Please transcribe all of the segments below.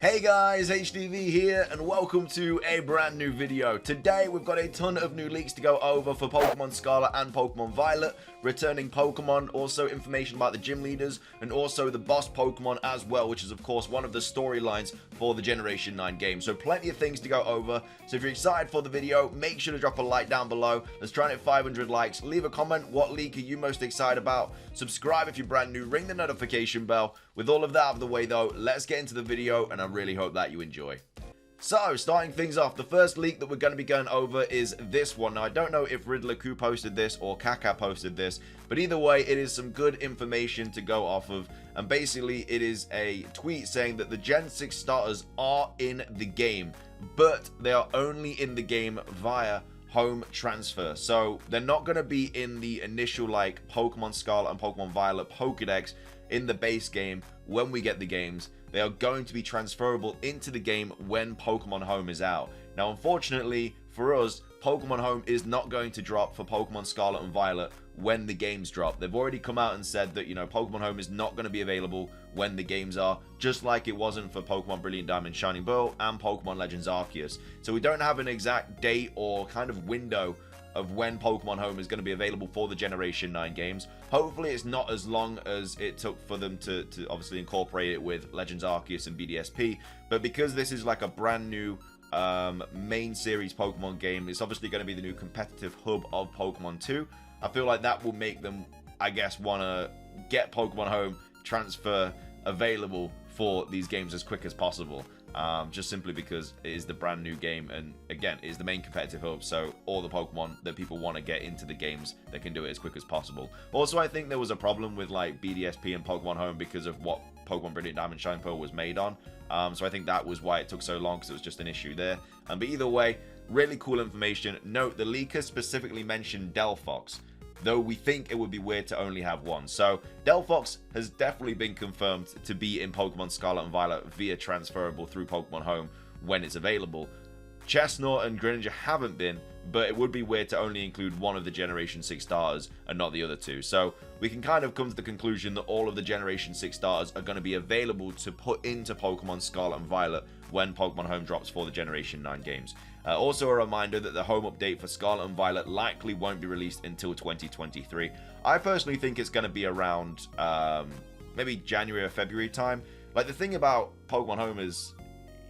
Hey guys, HDvee here, and welcome to a brand new video. Today we've got a ton of new leaks to go over for Pokemon Scarlet and Pokemon Violet, returning Pokemon, also information about the gym leaders, and also the boss Pokemon as well, which is of course one of the storylines for the Generation 9 game. So plenty of things to go over. So if you're excited for the video, make sure to drop a like down below. Let's try and hit 500 likes. Leave a comment, what leak are you most excited about? Subscribe if you're brand new, ring the notification bell. With all of that out of the way though, let's get into the video, and I really hope that you enjoy. So, starting things off, the first leak that we're going to be going over is this one. Now, I don't know if Riddler Q posted this or Kaka posted this, but either way, it is some good information to go off of. And basically, it is a tweet saying that the Gen 6 starters are in the game, but they are only in the game via home transfer. So, they're not going to be in the initial, like, Pokemon Scarlet and Pokemon Violet Pokedex in the base game when we get the games. They are going to be transferable into the game when Pokemon Home is out. Now, unfortunately for us, Pokemon Home is not going to drop for Pokemon Scarlet and Violet when the games drop. They've already come out and said that, you know, Pokemon Home is not going to be available when the games are, just like it wasn't for Pokemon Brilliant Diamond Shining Pearl and Pokemon Legends Arceus. So we don't have an exact date or kind of window of when Pokemon Home is going to be available for the Generation 9 games. Hopefully it's not as long as it took for them to obviously incorporate it with Legends Arceus and BDSP, but because this is like a brand new main series Pokemon game, it's obviously going to be the new competitive hub of Pokemon 2. I feel like that will make them, I guess, want to get Pokemon Home transfer available for these games as quick as possible. Just simply because it is the brand new game, and again, it is the main competitive hub, so all the Pokemon that people want to get into the games, they can do it as quick as possible. Also, I think there was a problem with like BDSP and Pokemon Home because of what Pokemon Brilliant Diamond Shining Pearl was made on. So I think that was why it took so long, because it was just an issue there. But either way, really cool information. Note, the leaker specifically mentioned Delphox, though we think it would be weird to only have one. So Delphox has definitely been confirmed to be in Pokemon Scarlet and Violet via transferable through Pokemon Home when it's available. Chestnut and Greninja haven't been, but it would be weird to only include one of the Generation 6 starters and not the other two. So we can kind of come to the conclusion that all of the Generation 6 starters are going to be available to put into Pokemon Scarlet and Violet when Pokemon Home drops for the Generation 9 games. Also a reminder that the home update for Scarlet and Violet likely won't be released until 2023. I personally think it's going to be around maybe January or February time. Like, the thing about Pokemon Home is,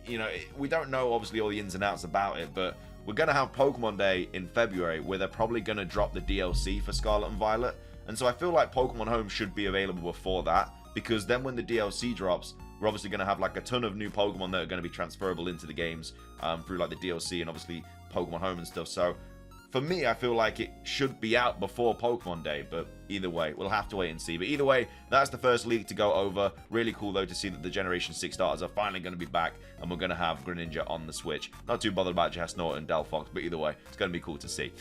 you know, we don't know obviously all the ins and outs about it, but we're going to have Pokemon Day in February where they're probably going to drop the DLC for Scarlet and Violet. And so I feel like Pokemon Home should be available before that, because then when the DLC drops, we're obviously going to have like a ton of new Pokemon that are going to be transferable into the games through like the DLC and obviously Pokemon Home and stuff. So for me, I feel like it should be out before Pokemon Day, but either way, we'll have to wait and see. But either way, that's the first leak to go over. Really cool, though, to see that the Generation 6 starters are finally going to be back, and we're going to have Greninja on the Switch. Not too bothered about Chestnut and Delphox, but either way, it's going to be cool to see.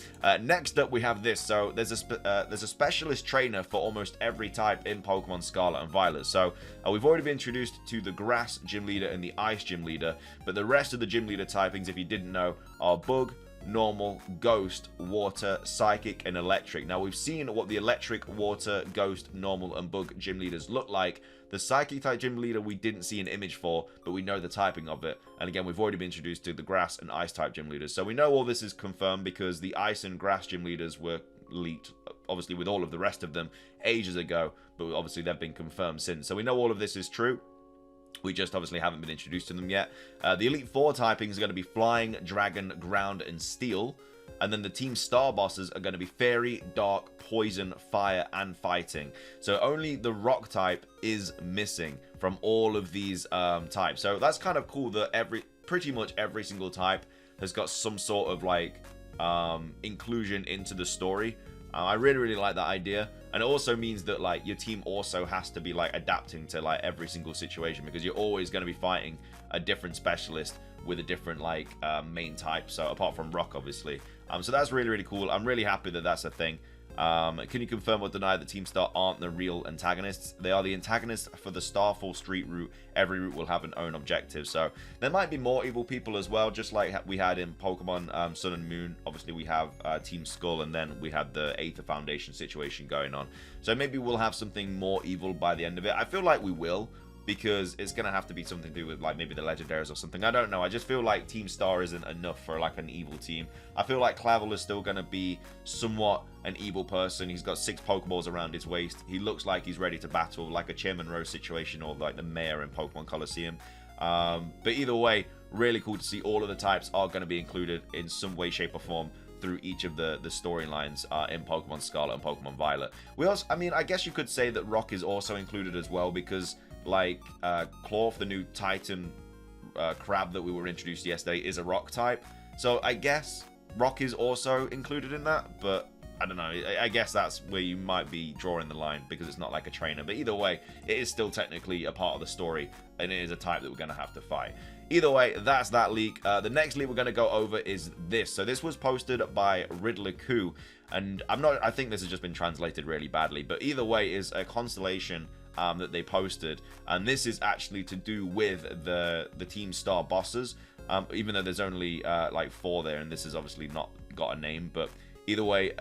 Next up, we have this. So there's a specialist trainer for almost every type in Pokemon Scarlet and Violet. So we've already been introduced to the Grass Gym Leader and the Ice Gym Leader, but the rest of the Gym Leader typings, if you didn't know, are Bug, Normal, Ghost, Water, Psychic, and Electric. Now, we've seen what the Electric, Water, Ghost, Normal, and Bug gym leaders look like. The Psychic type gym leader we didn't see an image for, but we know the typing of it. And again, we've already been introduced to the Grass and Ice type gym leaders. So we know all this is confirmed because the Ice and Grass gym leaders were leaked, obviously with all of the rest of them, ages ago. But obviously they've been confirmed since. So we know all of this is true. We just obviously haven't been introduced to them yet. The Elite Four typings are going to be Flying, Dragon, Ground, and Steel. And then the Team Star bosses are going to be Fairy, Dark, Poison, Fire, and Fighting. So only the Rock type is missing from all of these types. So that's kind of cool that pretty much every single type has got some sort of like inclusion into the story. I really like that idea, and it also means that like your team also has to be like adapting to like every single situation, because you're always going to be fighting a different specialist with a different like main type, so apart from Rock obviously. So that's really cool. I'm really happy that that's a thing. Can you confirm or deny that Team Star aren't the real antagonists? They are the antagonists for the Starfall Street route. Every route will have an own objective. So there might be more evil people as well, just like we had in Pokemon Sun and Moon. Obviously, we have Team Skull, and then we had the Aether Foundation situation going on. So maybe we'll have something more evil by the end of it. I feel like we will. because it's gonna have to be something to do with like maybe the legendaries or something. I don't know. I just feel like Team Star isn't enough for like an evil team. I feel like Clavel is still gonna be somewhat an evil person. He's got 6 Pokeballs around his waist. He looks like he's ready to battle, like a Chairman Rose situation or like the mayor in Pokemon Coliseum. But either way, really cool to see all of the types are going to be included in some way, shape, or form through each of the storylines in Pokemon Scarlet and Pokemon Violet. We also, I mean, I guess you could say that Rock is also included as well, because like Claw, the new Titan crab that we were introduced yesterday, is a Rock type. So I guess Rock is also included in that, but I don't know. I guess that's where you might be drawing the line, because it's not like a trainer. But either way, it is still technically a part of the story, and it is a type that we're going to have to fight. Either way, that's that leak. The next leak we're going to go over is this. So this was posted by Riddler Coup, and I think this has just been translated really badly, but either way is a constellation that they posted, and this is actually to do with the Team Star bosses, even though there's only like 4 there, and this has obviously not got a name. But either way,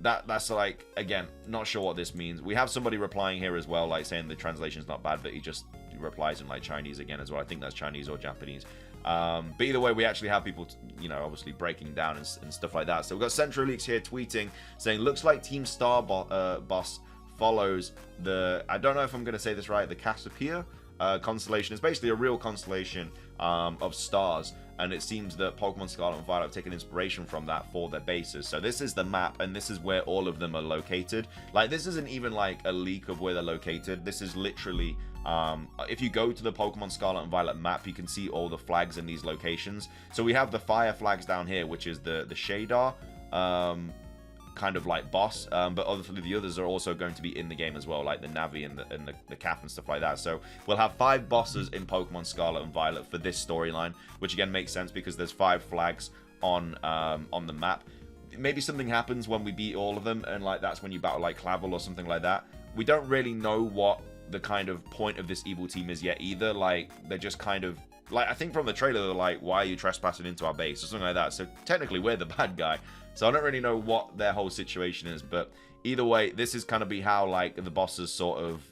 that's like, again, not sure what this means. We have somebody replying here as well, like saying the translation's not bad, but he just replies in like Chinese again as well. I think that's Chinese or Japanese. But either way, we actually have people, you know, obviously breaking down and stuff like that. So we've got Central Leaks here tweeting, saying, looks like Team Star boss follows the, I don't know if I'm going to say this right, the Cassiopeia constellation. It's basically a real constellation of stars, and it seems that Pokemon Scarlet and Violet have taken inspiration from that for their bases. So this is the map, and this is where all of them are located. Like, this isn't even like a leak of where they're located. This is literally, if you go to the Pokemon Scarlet and Violet map, you can see all the flags in these locations. So we have the fire flags down here, which is the Shadar kind of like boss, but obviously the others are also going to be in the game as well, like the Navi and the Cap and stuff like that. So we'll have 5 bosses in Pokemon Scarlet and Violet for this storyline, which again makes sense because there's 5 flags on the map. Maybe something happens when we beat all of them, and like that's when you battle like Clavel or something like that. We don't really know what the kind of point of this evil team is yet either. Like, they're just kind of like, I think from the trailer they're like, why are you trespassing into our base or something like that. So technically we're the bad guy. So I don't really know what their whole situation is, but either way, this is kind of be how like the bosses sort of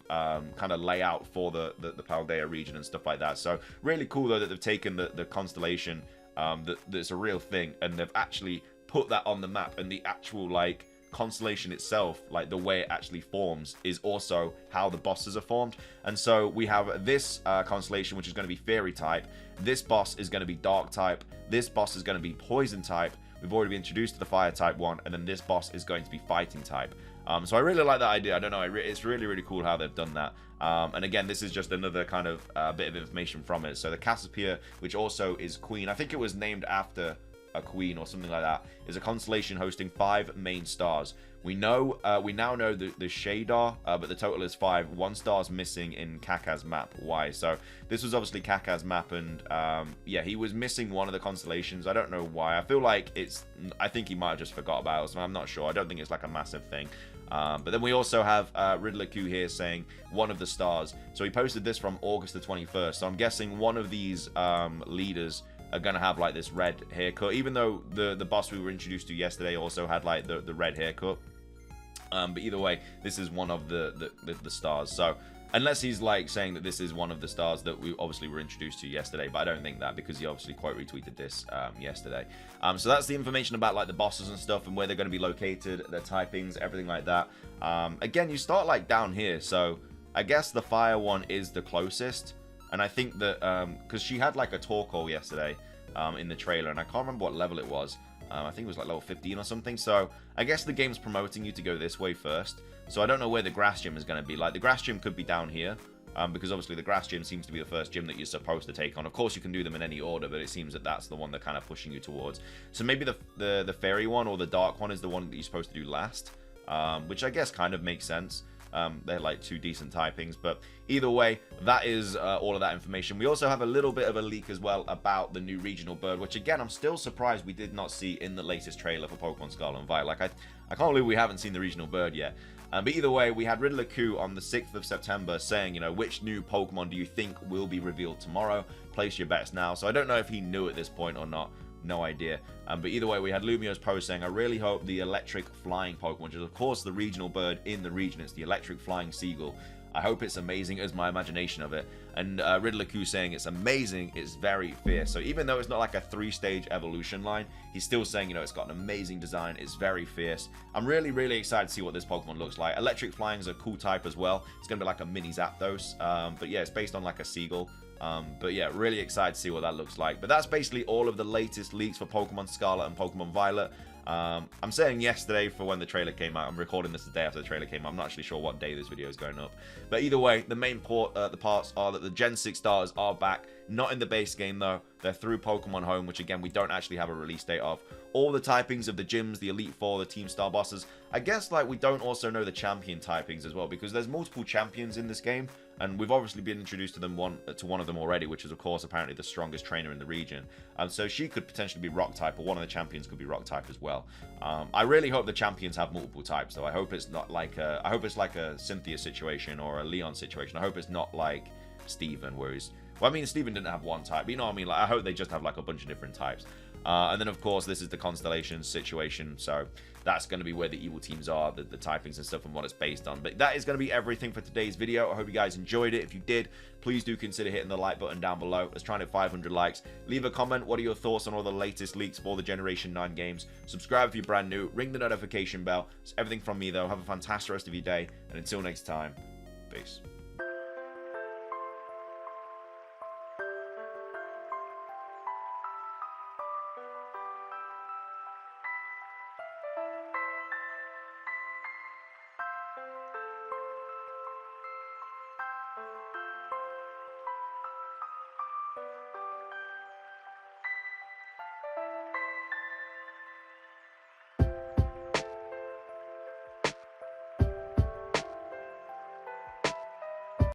kind of lay out for the Paldea region and stuff like that. So really cool though that they've taken the constellation that's a real thing, and they've actually put that on the map, and the actual like constellation itself, like the way it actually forms, is also how the bosses are formed. And so we have this constellation, which is going to be fairy type. This boss is going to be dark type. This boss is going to be poison type. We've already been introduced to the fire type one, and then this boss is going to be fighting type. So I really like that idea. I don't know, it's really cool how they've done that. And again, this is just another kind of bit of information from it. So the Cassiopeia, which also is queen, I think it was named after a queen or something like that, is a constellation hosting 5 main stars. We now know the Shadar, but the total is 5. 1 star's missing in Kaka's map. Why? So this was obviously Kaka's map, and yeah, he was missing one of the constellations. I don't know why. I feel like I think he might have just forgot about it, so I'm not sure. I don't think it's like a massive thing. But then we also have Riddler Q here saying one of the stars. So he posted this from August the 21st. So I'm guessing one of these leaders are gonna have like this red haircut, even though the boss we were introduced to yesterday also had like the red haircut. But either way, this is one of the stars. So unless he's like saying that this is one of the stars that we obviously were introduced to yesterday, but I don't think that, because he obviously quote retweeted this yesterday. So that's the information about like the bosses and stuff, and where they're going to be located, their typings, everything like that. Again, you start like down here, so I guess the fire one is the closest. And I think that because she had like a Torkoal yesterday in the trailer, and I can't remember what level it was. I think it was like level 15 or something. So I guess the game's promoting you to go this way first. So I don't know where the grass gym is going to be. Like, the grass gym could be down here, because obviously the grass gym seems to be the first gym that you're supposed to take on. Of course, you can do them in any order, but it seems that that's the one they're kind of pushing you towards. So maybe the fairy one or the dark one is the one that you're supposed to do last, which I guess kind of makes sense. They're like 2 decent typings, but either way, that is all of that information. We also have a little bit of a leak as well about the new regional bird, which again, I'm still surprised we did not see in the latest trailer for Pokemon Scarlet and Violet. Like, I can't believe we haven't seen the regional bird yet. But either way, we had Riddler Q on the 6th of September saying, you know, which new Pokemon do you think will be revealed tomorrow? Place your bets now. So I don't know if he knew at this point or not. No idea. But either way, we had Lumio's post saying, I really hope the electric flying Pokemon, which is of course the regional bird in the region. It's the electric flying seagull. I hope it's amazing as my imagination of it. And Riddler Q saying it's amazing, it's very fierce. So even though it's not like a 3-stage evolution line, he's still saying, you know, it's got an amazing design, it's very fierce. I'm really, really excited to see what this Pokemon looks like. Electric Flying is a cool type as well. It's going to be like a mini Zapdos. But yeah, it's based on like a Seagull. But yeah, really excited to see what that looks like. But that's basically all of the latest leaks for Pokemon Scarlet and Pokemon Violet. I'm saying yesterday for when the trailer came out. I'm recording this the day after the trailer came out. I'm not actually sure what day this video is going up. But either way, the main the parts are that the Gen 6 starters are back. Not in the base game though. They're through Pokemon Home, which again, we don't actually have a release date of. All the typings of the gyms, the Elite Four, the Team Star bosses. I guess like we don't also know the champion typings as well, because there's multiple champions in this game. And we've obviously been introduced to them one of them already, which is of course apparently the strongest trainer in the region. So she could potentially be rock type, or one of the champions could be rock type as well. I really hope the champions have multiple types though. I hope it's not like I hope it's like a Cynthia situation or a Leon situation. I hope it's not like Steven, where he's, well, I mean, Steven didn't have one type, but you know what I mean? Like, I hope they just have like a bunch of different types. And then of course this is the Constellation situation, so that's going to be where the evil teams are, the typings and stuff, and what it's based on. But that is going to be everything for today's video. I hope you guys enjoyed it. If you did, please do consider hitting the like button down below. Let's try and hit 500 likes. Leave a comment. What are your thoughts on all the latest leaks for the Generation 9 games? Subscribe if you're brand new. Ring the notification bell. It's everything from me though. Have a fantastic rest of your day, and until next time, peace.